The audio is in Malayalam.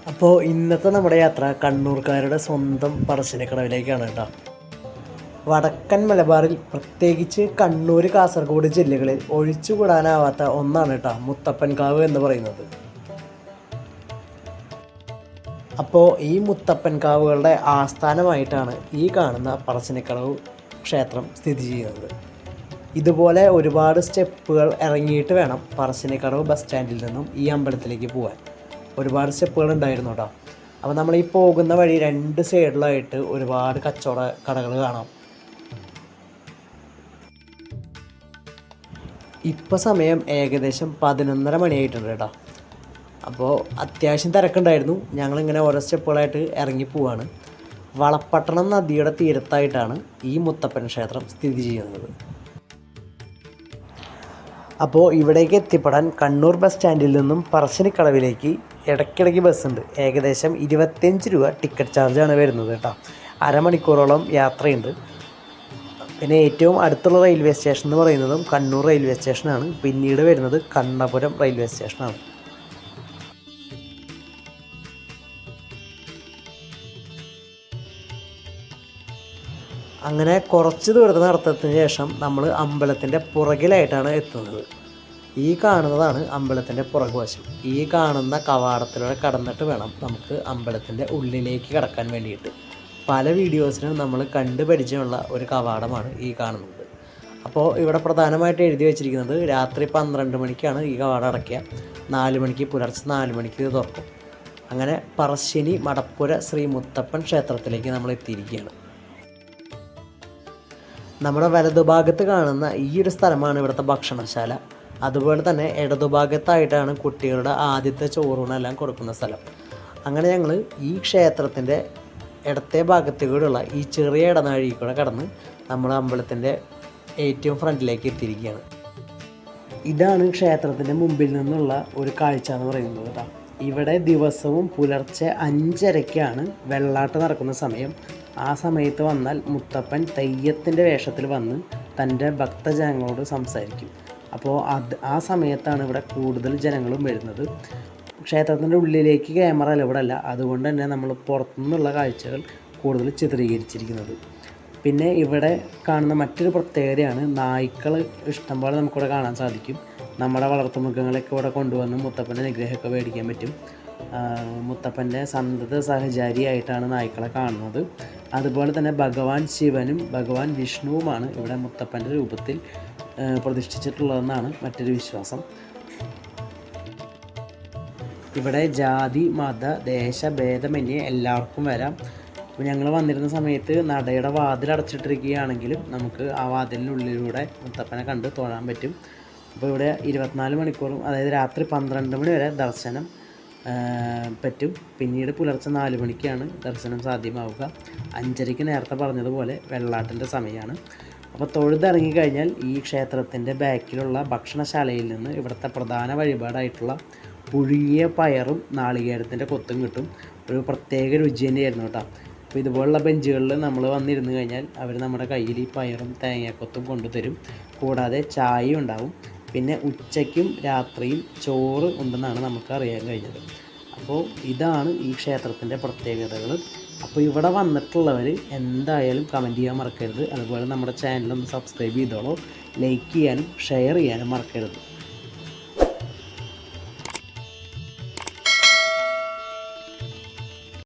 അപ്പോൾ ഇന്നത്തെ നമ്മുടെ യാത്ര കണ്ണൂർക്കാരുടെ സ്വന്തം പറശ്ശിനിക്കടവിലേക്കാണ് കേട്ടോ. വടക്കൻ മലബാറിൽ പ്രത്യേകിച്ച് കണ്ണൂർ, കാസർഗോഡ് ജില്ലകളിൽ ഒഴിച്ചുകൂടാനാവാത്ത ഒന്നാണ് കേട്ടോ മുത്തപ്പൻകാവ് എന്ന് പറയുന്നത്. അപ്പോൾ ഈ മുത്തപ്പൻകാവുകളുടെ ആസ്ഥാനമായിട്ടാണ് ഈ കാണുന്ന പറശ്ശിനിക്കടവ് ക്ഷേത്രം സ്ഥിതി ചെയ്യുന്നത്. ഇതുപോലെ ഒരുപാട് സ്റ്റെപ്പുകൾ ഇറങ്ങിയിട്ട് വേണം പറശ്ശിനിക്കടവ് ബസ് സ്റ്റാൻഡിൽ നിന്നും ഈ അമ്പലത്തിലേക്ക് പോകാൻ. ഒരുപാട് സ്റ്റെപ്പുകൾ ഉണ്ടായിരുന്നു കേട്ടോ. അപ്പോൾ നമ്മൾ ഈ പോകുന്ന വഴി രണ്ട് സൈഡിലായിട്ട് ഒരുപാട് കച്ചവട കടകൾ കാണാം. ഇപ്പോൾ സമയം ഏകദേശം 11:30 മണിയായിട്ടുണ്ട് കേട്ടോ. അപ്പോൾ അത്യാവശ്യം തിരക്കുണ്ടായിരുന്നു. ഞങ്ങളിങ്ങനെ ഓരോ സ്റ്റെപ്പുകളായിട്ട് ഇറങ്ങി പോവാണ്. വളപ്പട്ടണം നദിയുടെ തീരത്തായിട്ടാണ് ഈ മുത്തപ്പൻ ക്ഷേത്രം സ്ഥിതി ചെയ്യുന്നത്. അപ്പോൾ ഇവിടേക്ക് എത്തിപ്പെടാൻ കണ്ണൂർ ബസ് സ്റ്റാൻഡിൽ നിന്നും പറശ്ശിനിക്കടവിലേക്ക് ഇടയ്ക്കിടയ്ക്ക് ബസ്സുണ്ട്. ഏകദേശം 25 രൂപ ടിക്കറ്റ് ചാർജാണ് വരുന്നത് കേട്ടോ. അരമണിക്കൂറോളം യാത്രയുണ്ട്. പിന്നെ ഏറ്റവും അടുത്തുള്ള റെയിൽവേ സ്റ്റേഷൻ എന്ന് പറയുന്നതും കണ്ണൂർ റെയിൽവേ സ്റ്റേഷനാണ്. പിന്നീട് വരുന്നത് കണ്ണപുരം റെയിൽവേ സ്റ്റേഷനാണ്. അങ്ങനെ കുറച്ച് ദൂരത്തെ നടത്തത്തിന് ശേഷം നമ്മൾ അമ്പലത്തിൻ്റെ പുറകിലായിട്ടാണ് എത്തുന്നത്. ഈ കാണുന്നതാണ് അമ്പലത്തിൻ്റെ പുറകുവശം. ഈ കാണുന്ന കവാടത്തിലൂടെ കടന്നിട്ട് വേണം നമുക്ക് അമ്പലത്തിൻ്റെ ഉള്ളിലേക്ക് കടക്കാൻ വേണ്ടിയിട്ട്. പല വീഡിയോസിനും നമ്മൾ കണ്ടു പരിചയമുള്ള ഒരു കവാടമാണ് ഈ കാണുന്നത്. അപ്പോൾ ഇവിടെ പ്രധാനമായിട്ട് എഴുതി വെച്ചിരിക്കുന്നത് രാത്രി 12 മണിക്കാണ് ഈ കവാടം അടയ്ക്കുക. 4 മണിക്ക്, പുലർച്ചെ 4 മണിക്ക് ഇത് തുറക്കും. അങ്ങനെ പറശ്ശിനി മടപ്പുര ശ്രീ മുത്തപ്പൻ ക്ഷേത്രത്തിലേക്ക് നമ്മൾ എത്തിയിരിക്കുകയാണ്. നമ്മുടെ വലതുഭാഗത്ത് കാണുന്ന ഈ ഒരു സ്ഥലമാണ് ഇവിടുത്തെ ഭക്ഷണശാല. അതുപോലെ തന്നെ ഇടതുഭാഗത്തായിട്ടാണ് കുട്ടികളുടെ ആദ്യത്തെ ചോറൂണെല്ലാം കൊടുക്കുന്ന സ്ഥലം. അങ്ങനെ ഞങ്ങൾ ഈ ക്ഷേത്രത്തിൻ്റെ ഇടത്തെ ഭാഗത്തേക്കൂടെയുള്ള ഈ ചെറിയ ഇടനാഴി കൂടെ കടന്ന് നമ്മൾ അമ്പലത്തിൻ്റെ ഏറ്റവും ഫ്രണ്ടിലേക്ക് എത്തിയിരിക്കുകയാണ്. ഇതാണ് ക്ഷേത്രത്തിൻ്റെ മുമ്പിൽ നിന്നുള്ള ഒരു കാഴ്ച എന്ന് പറയുന്നത് കേട്ടോ. ഇവിടെ ദിവസവും പുലർച്ചെ 5:30-ക്കാണ് വെള്ളാട്ട് നടക്കുന്ന സമയം. ആ സമയത്ത് വന്നാൽ മുത്തപ്പൻ തെയ്യത്തിൻ്റെ വേഷത്തിൽ വന്ന് തൻ്റെ ഭക്തജനങ്ങളോട് സംസാരിക്കും. അപ്പോൾ ആ സമയത്താണ് ഇവിടെ കൂടുതൽ ജനങ്ങളും വരുന്നത്. ക്ഷേത്രത്തിൻ്റെ ഉള്ളിലേക്ക് ക്യാമറ അലൗഡല്ല. അതുകൊണ്ട് തന്നെ നമ്മൾ പുറത്തുനിന്നുള്ള കാഴ്ചകൾ കൂടുതൽ ചിത്രീകരിച്ചിരിക്കുന്നത്. പിന്നെ ഇവിടെ കാണുന്ന മറ്റൊരു പ്രത്യേകതയാണ് നായ്ക്കൾ ഇഷ്ടംപോലെ നമുക്കിവിടെ കാണാൻ സാധിക്കും. നമ്മുടെ വളർത്തുമൃഗങ്ങളൊക്കെ ഇവിടെ കൊണ്ടുവന്ന് മുത്തപ്പൻ്റെ നിഗ്രഹമൊക്കെ മേടിക്കാൻ പറ്റും. മുത്തപ്പൻ്റെ സന്തത സഹചാരിയായിട്ടാണ് നായ്ക്കളെ കാണുന്നത്. അതുപോലെ തന്നെ ഭഗവാൻ ശിവനും ഭഗവാൻ വിഷ്ണുവുമാണ് ഇവിടെ മുത്തപ്പൻ്റെ രൂപത്തിൽ പ്രതിഷ്ഠിച്ചിട്ടുള്ളതെന്നാണ് മറ്റൊരു വിശ്വാസം. ഇവിടെ ജാതി, മത, ദേശ ഭേദമന്യേ എല്ലാവർക്കും വരാം. അപ്പോൾ ഞങ്ങൾ വന്നിരുന്ന സമയത്ത് നടയുടെ വാതിൽ അടച്ചിട്ടിരിക്കുകയാണെങ്കിലും നമുക്ക് ആ വാതിലിനുള്ളിലൂടെ മുത്തപ്പനെ കണ്ട് തൊഴാൻ പറ്റും. അപ്പോൾ ഇവിടെ 24 മണിക്കൂറും, അതായത് രാത്രി 12 മണി വരെ ദർശനം പറ്റും. പിന്നീട് പുലർച്ചെ 4 മണിക്കാണ് ദർശനം സാധ്യമാവുക. 5:30-ക്ക് നേരത്തെ പറഞ്ഞതുപോലെ വെള്ളാട്ടിൻ്റെ സമയമാണ്. അപ്പോൾ തൊഴുതിറങ്ങിക്കഴിഞ്ഞാൽ ഈ ക്ഷേത്രത്തിൻ്റെ ബാക്കിലുള്ള ഭക്ഷണശാലയിൽ നിന്ന് ഇവിടുത്തെ പ്രധാന വഴിപാടായിട്ടുള്ള പുഴുങ്ങിയ പയറും നാളികേരത്തിൻ്റെ കൊത്തും കിട്ടും. ഒരു പ്രത്യേക രുചി തന്നെയായിരുന്നു കേട്ടോ. അപ്പോൾ ഇതുപോലുള്ള ബെഞ്ചുകളിൽ നമ്മൾ വന്നിരുന്ന് കഴിഞ്ഞാൽ അവർ നമ്മുടെ കയ്യിൽ ഈ പയറും തേങ്ങാക്കൊത്തും കൊണ്ടുതരും. കൂടാതെ ചായയും ഉണ്ടാവും. പിന്നെ ഉച്ചയ്ക്കും രാത്രിയും ചോറ് ഉണ്ടെന്നാണ് നമുക്ക് അറിയാൻ കഴിഞ്ഞത്. അപ്പോൾ ഇതാണ് ഈ ക്ഷേത്രത്തിൻ്റെ പ്രത്യേകതകൾ. അപ്പോൾ ഇവിടെ വന്നിട്ടുള്ളവർ എന്തായാലും കമൻറ്റ് ചെയ്യാൻ മറക്കരുത്. അതുപോലെ നമ്മുടെ ചാനലൊന്ന് സബ്സ്ക്രൈബ് ചെയ്തോളൂ. ലൈക്ക് ചെയ്യാനും ഷെയർ ചെയ്യാനും മറക്കരുത്.